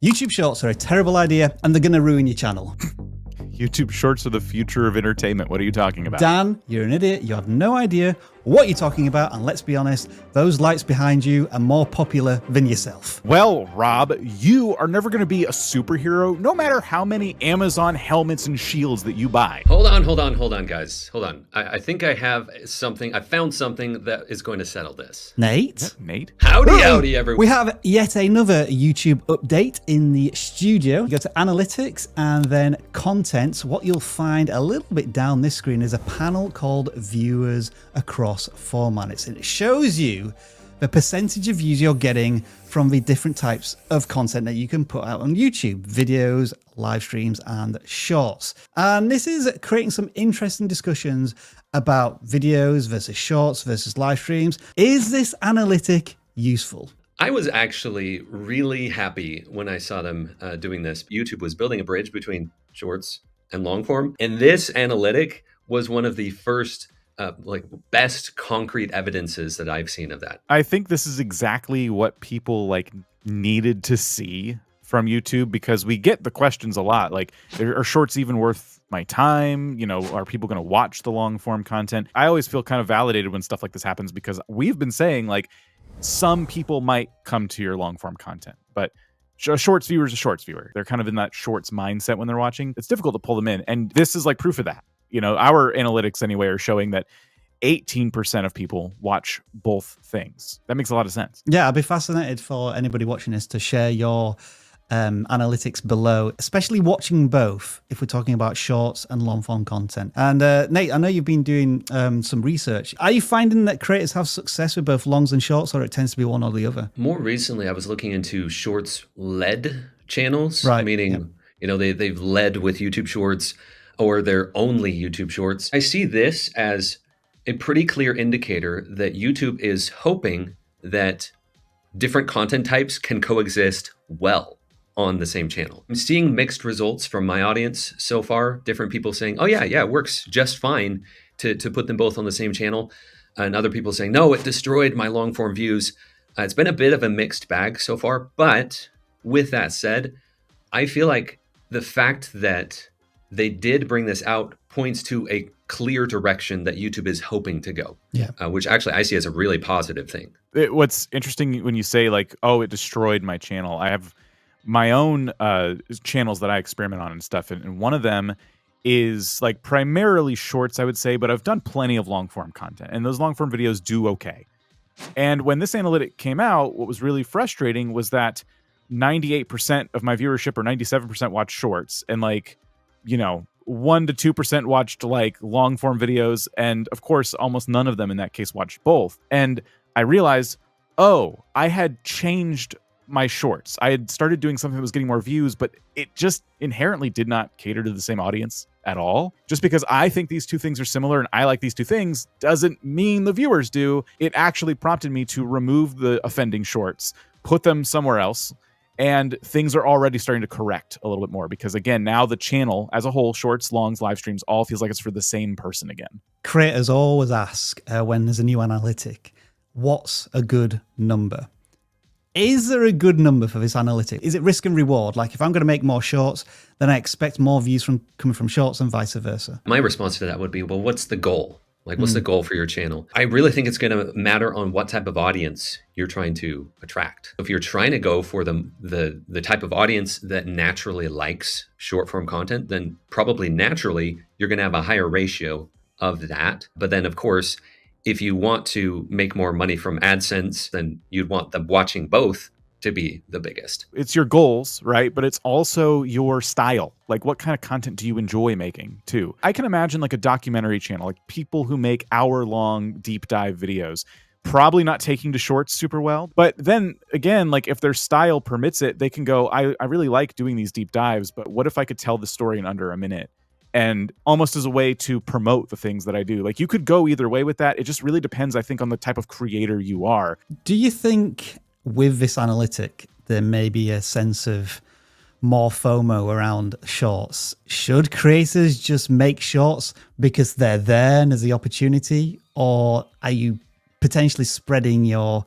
YouTube Shorts are a terrible idea and they're going to ruin your channel. YouTube Shorts are the future of entertainment. What are you talking about? Dan, you're an idiot. You have no idea what you're talking about. And let's be honest, those lights behind you are more popular than yourself. Well, Rob, you are never going to be a superhero, no matter how many Amazon helmets and shields that you buy. Hold on, guys. Hold on. I think I have something. I found something that is going to settle this. Nate? Nate? Howdy, everyone. We have yet another YouTube update in the studio. You go to analytics and then content. What you'll find a little bit down this screen is a panel called viewers across formats. And it shows you the percentage of views you're getting from the different types of content that you can put out on YouTube: videos, live streams, and shorts. And this is creating some interesting discussions about videos versus shorts versus live streams. Is this analytic useful? I was actually really happy when I saw them doing this. YouTube was building a bridge between shorts and long form. And this analytic was one of the first best concrete evidences that I've seen of that. I think this is exactly what people needed to see from YouTube, because we get the questions a lot. Like, are shorts even worth my time? You know, are people going to watch the long form content? I always feel kind of validated when stuff like this happens, because we've been saying some people might come to your long form content, but a shorts viewer is a shorts viewer. They're kind of in that shorts mindset when they're watching. It's difficult to pull them in. And this is proof of that. You know, our analytics anyway are showing that 18% of people watch both things. That makes a lot of sense. Yeah, I'd be fascinated for anybody watching this to share your analytics below, especially watching both if we're talking about shorts and long form content. And Nate, I know you've been doing some research. Are you finding that creators have success with both longs and shorts, or it tends to be one or the other? More recently, I was looking into shorts-led channels, right? Meaning, you know, they've led with YouTube Shorts, or they're only YouTube Shorts. I see this as a pretty clear indicator that YouTube is hoping that different content types can coexist well on the same channel. I'm seeing mixed results from my audience so far. Different people saying, oh yeah, it works just fine to put them both on the same channel. And other people saying, no, it destroyed my long form views. It's been a bit of a mixed bag so far. But with that said, I feel like the fact that they did bring this out points to a clear direction that YouTube is hoping to go. Yeah. Which actually I see as a really positive thing. What's interesting when you say oh, it destroyed my channel. I have my own channels that I experiment on and stuff. And one of them is primarily shorts, I would say, but I've done plenty of long form content, and those long form videos do okay. And when this analytic came out, what was really frustrating was that 98% of my viewership, or 97%, watched shorts, and 1 to 2% watched long form videos, and of course almost none of them in that case watched both. And I realized, oh, I had changed my shorts. I had started doing something that was getting more views, but it just inherently did not cater to the same audience at all. Just because I think these two things are similar and I like these two things doesn't mean the viewers do. It actually prompted me to remove the offending shorts, put them somewhere else, and things are already starting to correct a little bit more, because again, now the channel as a whole, shorts, longs, live streams, all feels like it's for the same person again. Creators always ask when there's a new analytic, what's a good number? Is there a good number for this analytic? Is it risk and reward? If I'm going to make more shorts, then I expect more views coming from shorts and vice versa. My response to that would be, well, what's the goal? What's the goal for your channel? I really think it's going to matter on what type of audience you're trying to attract. If you're trying to go for the type of audience that naturally likes short form content, then probably naturally you're going to have a higher ratio of that. But then, of course, if you want to make more money from AdSense, then you'd want them watching both to be the biggest. It's your goals, right? But it's also your style. What kind of content do you enjoy making too? I can imagine a documentary channel, people who make hour-long deep dive videos, probably not taking to shorts super well. But then again, if their style permits it, they can go, I really like doing these deep dives, but what if I could tell the story in under a minute? And almost as a way to promote the things that I do. You could go either way with that. It just really depends, I think, on the type of creator you are. Do you think with this analytic, there may be a sense of more FOMO around shorts? Should creators just make shorts because they're there and there's the opportunity? Or are you potentially spreading your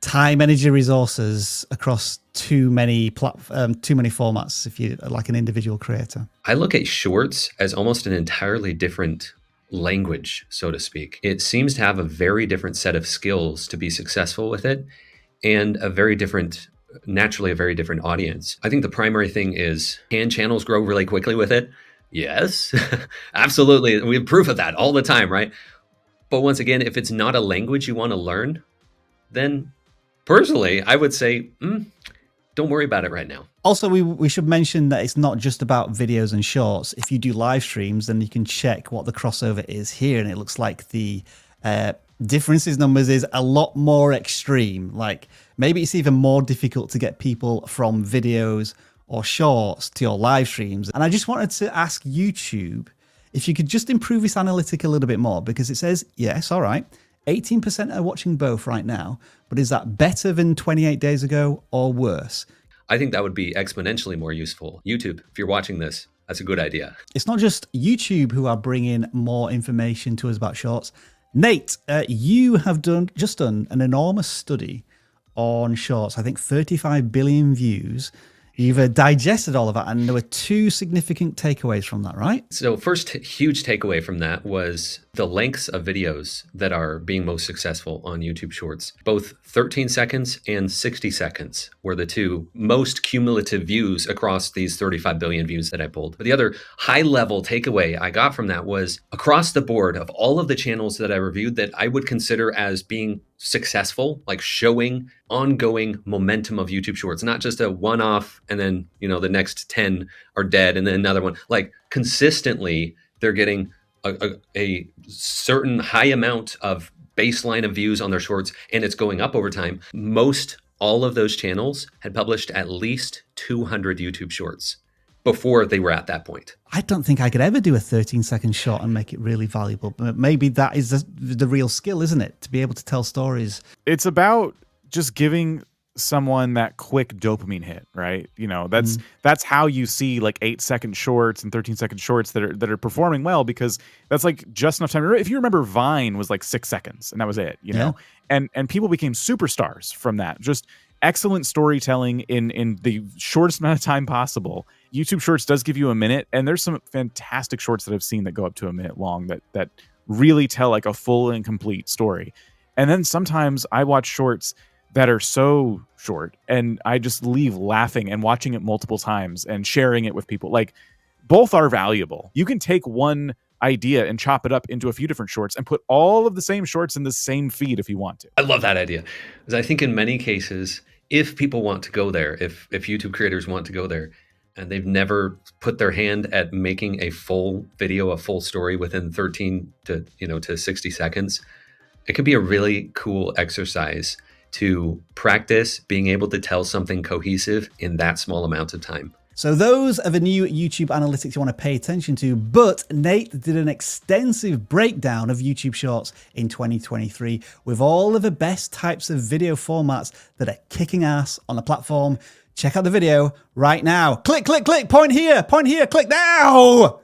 time, energy, resources across too many formats if you're like an individual creator. I look at shorts as almost an entirely different language, so to speak. It seems to have a very different set of skills to be successful with it, and naturally a very different audience. I think the primary thing is, can channels grow really quickly with it? Yes, absolutely. We have proof of that all the time, right? But once again, if it's not a language you want to learn, then personally, I would say, don't worry about it right now. Also, we should mention that it's not just about videos and shorts. If you do live streams, then you can check what the crossover is here. And it looks like the differences numbers is a lot more extreme. Like maybe it's even more difficult to get people from videos or shorts to your live streams. And I just wanted to ask YouTube if you could just improve this analytic a little bit more, because it says, yes, all right, 18% are watching both right now, but is that better than 28 days ago or worse? I think that would be exponentially more useful. YouTube, if you're watching this, that's a good idea. It's not just YouTube who are bringing more information to us about shorts. Nate, you have just done an enormous study on shorts. I think 35 billion views. You've digested all of that, and there were two significant takeaways from that, right? So first huge takeaway from that was the lengths of videos that are being most successful on YouTube Shorts. Both 13 seconds and 60 seconds were the two most cumulative views across these 35 billion views that I pulled. But the other high-level takeaway I got from that was, across the board of all of the channels that I reviewed that I would consider as being successful, like showing ongoing momentum of YouTube Shorts, not just a one-off and then, the next 10 are dead and then another one. Like consistently, they're getting a certain high amount of baseline of views on their shorts, and it's going up over time. Most all of those channels had published at least 200 YouTube Shorts before they were at that point. I don't think I could ever do a 13-second short and make it really valuable. But maybe that is the real skill, isn't it? To be able to tell stories. It's about just giving someone that quick dopamine hit, right? That's how you see like 8-second shorts and 13-second shorts that are performing well, because that's like just enough time. If you remember, Vine was like 6 seconds and that was it, know? And people became superstars from that. Just excellent storytelling in the shortest amount of time possible. YouTube Shorts does give you a minute, and there's some fantastic shorts that I've seen that go up to a minute long that really tell like a full and complete story. And then sometimes I watch shorts that are so short and I just leave laughing and watching it multiple times and sharing it with people. Like, both are valuable. You can take one idea and chop it up into a few different shorts and put all of the same shorts in the same feed if you want to. I love that idea, because I think in many cases, if people want to go there, if YouTube creators want to go there, and they've never put their hand at making a full video, a full story within 13 to 60 seconds, it could be a really cool exercise to practice being able to tell something cohesive in that small amount of time. So those are the new YouTube analytics you want to pay attention to, but Nate did an extensive breakdown of YouTube Shorts in 2023 with all of the best types of video formats that are kicking ass on the platform. Check out the video right now. Click, click, click, point here, click now.